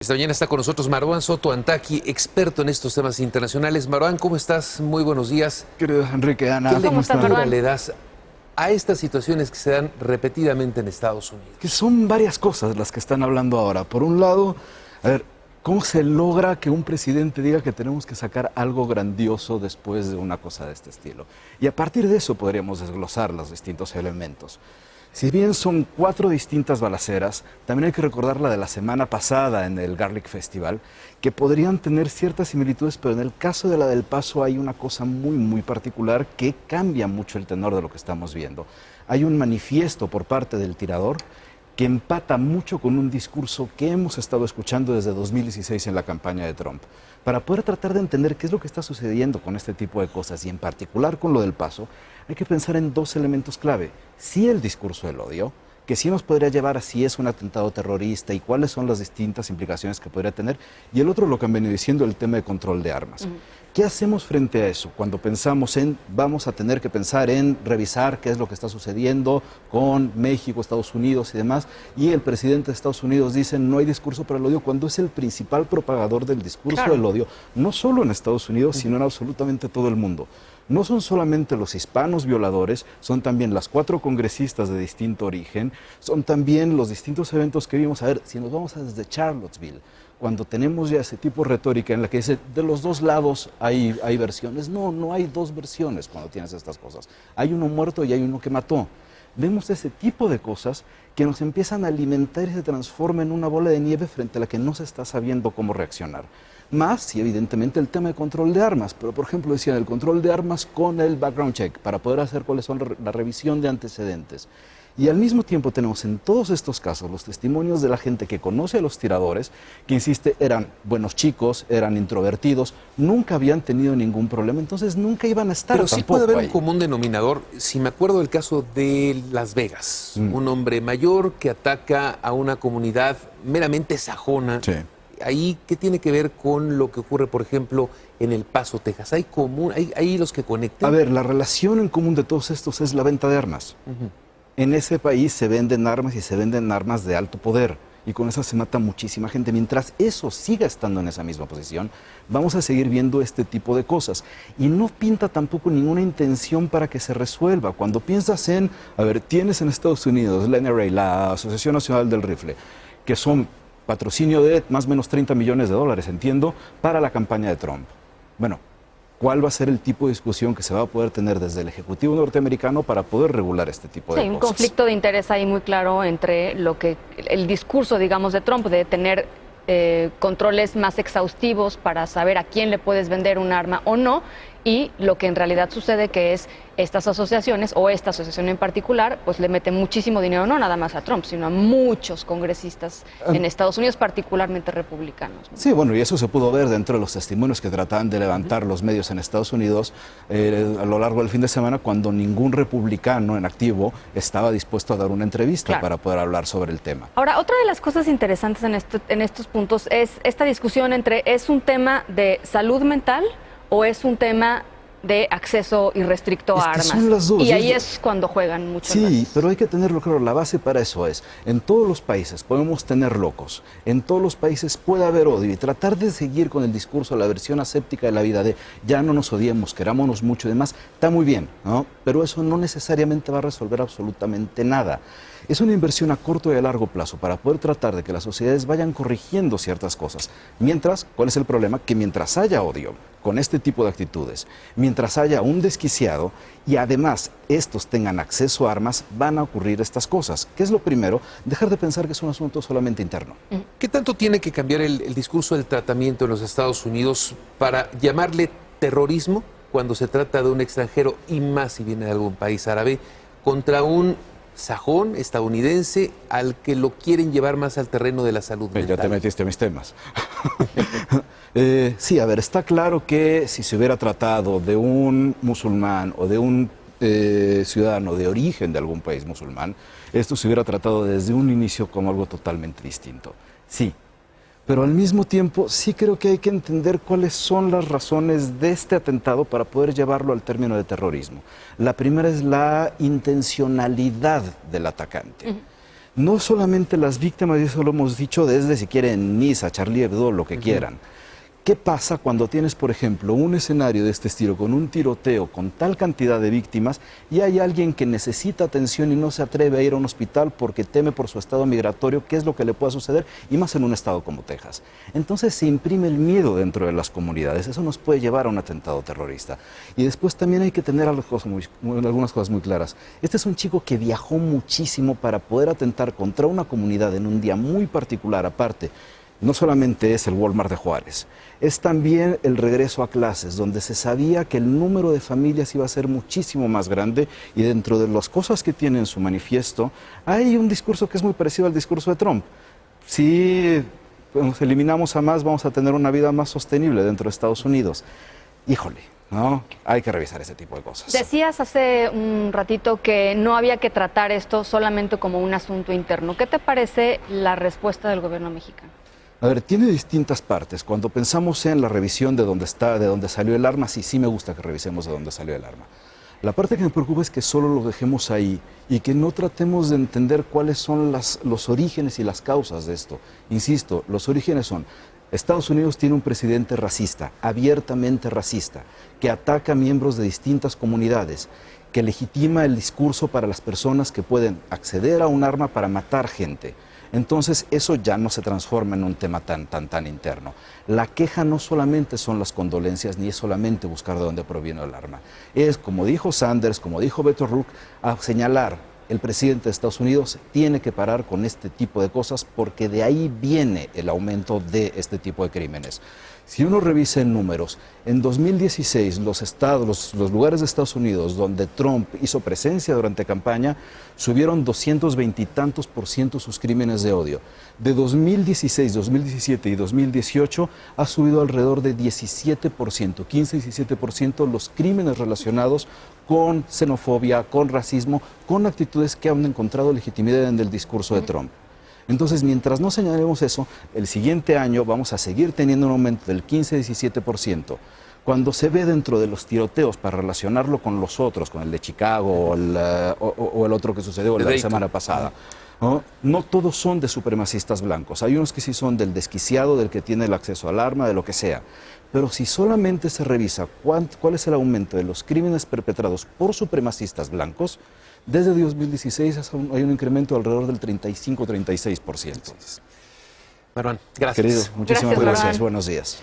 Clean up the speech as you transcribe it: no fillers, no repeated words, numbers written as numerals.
Esta mañana está con nosotros Marwan Soto Antaki, experto en estos temas internacionales. Marwan, ¿cómo estás? Muy buenos días. Querido Enrique, Ana, ¿Qué lectura le das a estas situaciones que se dan repetidamente en Estados Unidos? Que son varias cosas las que están hablando ahora. Por un lado, a ver, ¿cómo se logra que un presidente diga que tenemos que sacar algo grandioso después de una cosa de este estilo? Y a partir de eso podríamos desglosar los distintos elementos. Si bien son 4 distintas balaceras, también hay que recordar la de la semana pasada en el Garlic Festival, que podrían tener ciertas similitudes, pero en el caso de la del Paso hay una cosa muy particular que cambia mucho el tenor de lo que estamos viendo. Hay un manifiesto por parte del tirador que empata mucho con un discurso que hemos estado escuchando desde 2016 en la campaña de Trump, para poder tratar de entender qué es lo que está sucediendo con este tipo de cosas y en particular con lo del Paso. Hay que pensar en 2 elementos clave. Sí, el discurso del odio, que sí nos podría llevar a si es un atentado terrorista y cuáles son las distintas implicaciones que podría tener. Y el otro, lo que han venido diciendo, el tema de control de armas. ¿Qué hacemos frente a eso? Cuando pensamos en, vamos a tener que pensar en revisar qué es lo que está sucediendo con México, Estados Unidos y demás, y el presidente de Estados Unidos dice no hay discurso para el odio, cuando es el principal propagador del discurso del odio, no solo en Estados Unidos, sino en absolutamente todo el mundo. No son solamente los hispanos violadores, son también las 4 congresistas de distinto origen, son también los distintos eventos que vimos. A ver, si nos vamos a desde Charlottesville, cuando tenemos ya ese tipo de retórica en la que dice, de los 2 lados hay versiones. No hay 2 versiones cuando tienes estas cosas. Hay uno muerto y hay uno que mató. Vemos ese tipo de cosas que nos empiezan a alimentar y se transforman en una bola de nieve frente a la que no se está sabiendo cómo reaccionar. Más, y evidentemente, el tema de control de armas. Pero, por ejemplo, decían el control de armas con el background check, para poder hacer cuáles son la revisión de antecedentes. Y al mismo tiempo tenemos en todos estos casos los testimonios de la gente que conoce a los tiradores, que insiste, eran buenos chicos, eran introvertidos, nunca habían tenido ningún problema, entonces nunca iban a estar Pero sí puede haber ahí un común denominador. Si me acuerdo del caso de Las Vegas, un hombre mayor que ataca a una comunidad meramente sajona. Sí. Ahí, ¿qué tiene que ver con lo que ocurre, por ejemplo, en El Paso, Texas? ¿Hay los que conectan? A ver, la relación en común de todos estos es la venta de armas. En ese país se venden armas y se venden armas de alto poder. Y con eso se mata muchísima gente. Mientras eso siga estando en esa misma posición, vamos a seguir viendo este tipo de cosas. Y no pinta tampoco ninguna intención para que se resuelva. Cuando piensas en, a ver, tienes en Estados Unidos la NRA, la Asociación Nacional del Rifle, que son patrocinio de más o menos $30 millones, entiendo, para la campaña de Trump. Bueno, ¿cuál va a ser el tipo de discusión que se va a poder tener desde el Ejecutivo norteamericano para poder regular este tipo de cosas? Sí, un conflicto de interés ahí muy claro entre el discurso, digamos, de Trump de tener controles más exhaustivos para saber a quién le puedes vender un arma o no, y lo que en realidad sucede, que es estas asociaciones, o esta asociación en particular, pues le mete muchísimo dinero, no nada más a Trump, sino a muchos congresistas en Estados Unidos, particularmente republicanos, ¿no? Sí, bueno, y eso se pudo ver dentro de los testimonios que trataban de levantar los medios en Estados Unidos a lo largo del fin de semana, cuando ningún republicano en activo estaba dispuesto a dar una entrevista para poder hablar sobre el tema. Ahora, otra de las cosas interesantes en estos puntos es esta discusión entre, ¿es un tema de salud mental o es un tema de acceso irrestricto a armas? Son las dos. Y ahí es cuando juegan mucho. Sí, pero hay que tenerlo claro, la base para eso es, en todos los países podemos tener locos, en todos los países puede haber odio, y tratar de seguir con el discurso, la versión aséptica de la vida de ya no nos odiemos, querámonos mucho y demás, está muy bien, ¿no? Pero eso no necesariamente va a resolver absolutamente nada. Es una inversión a corto y a largo plazo para poder tratar de que las sociedades vayan corrigiendo ciertas cosas. Mientras, ¿cuál es el problema? Que mientras haya odio con este tipo de actitudes, mientras haya un desquiciado y además estos tengan acceso a armas, van a ocurrir estas cosas. ¿Qué es lo primero? Dejar de pensar que es un asunto solamente interno. ¿Qué tanto tiene que cambiar el discurso del tratamiento en los Estados Unidos para llamarle terrorismo cuando se trata de un extranjero, y más si viene de algún país árabe, contra un sajón estadounidense al que lo quieren llevar más al terreno de la salud mental? Ya te metiste a mis temas. Sí, a ver, está claro que si se hubiera tratado de un musulmán o de un ciudadano de origen de algún país musulmán, esto se hubiera tratado desde un inicio como algo totalmente distinto. Sí, pero al mismo tiempo sí creo que hay que entender cuáles son las razones de este atentado para poder llevarlo al término de terrorismo. La primera es la intencionalidad del atacante. no solamente las víctimas, y eso lo hemos dicho desde, si quieren, Niza, Charlie Hebdo, lo que quieran. ¿Qué pasa cuando tienes, por ejemplo, un escenario de este estilo, con un tiroteo, con tal cantidad de víctimas, y hay alguien que necesita atención y no se atreve a ir a un hospital porque teme por su estado migratorio? ¿Qué es lo que le pueda suceder? Y más en un estado como Texas. Entonces se imprime el miedo dentro de las comunidades. Eso nos puede llevar a un atentado terrorista. Y después también hay que tener algunas cosas muy claras. Este es un chico que viajó muchísimo para poder atentar contra una comunidad en un día muy particular, aparte. No solamente es el Walmart de Juárez, es también el regreso a clases, donde se sabía que el número de familias iba a ser muchísimo más grande, y dentro de las cosas que tiene en su manifiesto hay un discurso que es muy parecido al discurso de Trump. Si nos eliminamos a más, vamos a tener una vida más sostenible dentro de Estados Unidos. Híjole, ¿no? Hay que revisar ese tipo de cosas. Decías hace un ratito que no había que tratar esto solamente como un asunto interno. ¿Qué te parece la respuesta del gobierno mexicano? A ver, tiene distintas partes. Cuando pensamos en la revisión de dónde salió el arma, sí me gusta que revisemos de dónde salió el arma. La parte que me preocupa es que solo lo dejemos ahí y que no tratemos de entender cuáles son los orígenes y las causas de esto. Insisto, los orígenes son: Estados Unidos tiene un presidente racista, abiertamente racista, que ataca a miembros de distintas comunidades, que legitima el discurso para las personas que pueden acceder a un arma para matar gente. Entonces eso ya no se transforma en un tema tan interno. La queja no solamente son las condolencias, ni es solamente buscar de dónde proviene el arma. Es, como dijo Sanders, como dijo Beto O'Rourke, a señalar: el presidente de Estados Unidos tiene que parar con este tipo de cosas, porque de ahí viene el aumento de este tipo de crímenes. Si uno revisa en números, en 2016 los lugares de Estados Unidos donde Trump hizo presencia durante campaña subieron 220 y tantos % sus crímenes de odio. De 2016, 2017 y 2018 ha subido alrededor de 17%, 15 y 17% los crímenes relacionados con xenofobia, con racismo, con actitudes que han encontrado legitimidad en el discurso de Trump. Entonces, mientras no señalemos eso, el siguiente año vamos a seguir teniendo un aumento del 15-17%. Cuando se ve dentro de los tiroteos, para relacionarlo con los otros, con el de Chicago o el otro que sucedió la semana pasada, no todos son de supremacistas blancos. Hay unos que sí son del desquiciado, del que tiene el acceso al arma, de lo que sea. Pero si solamente se revisa cuál es el aumento de los crímenes perpetrados por supremacistas blancos, desde 2016 hay un incremento de alrededor del 35-36%. Marwan, gracias. Querido, muchísimas Gracias. gracias. Buenos días.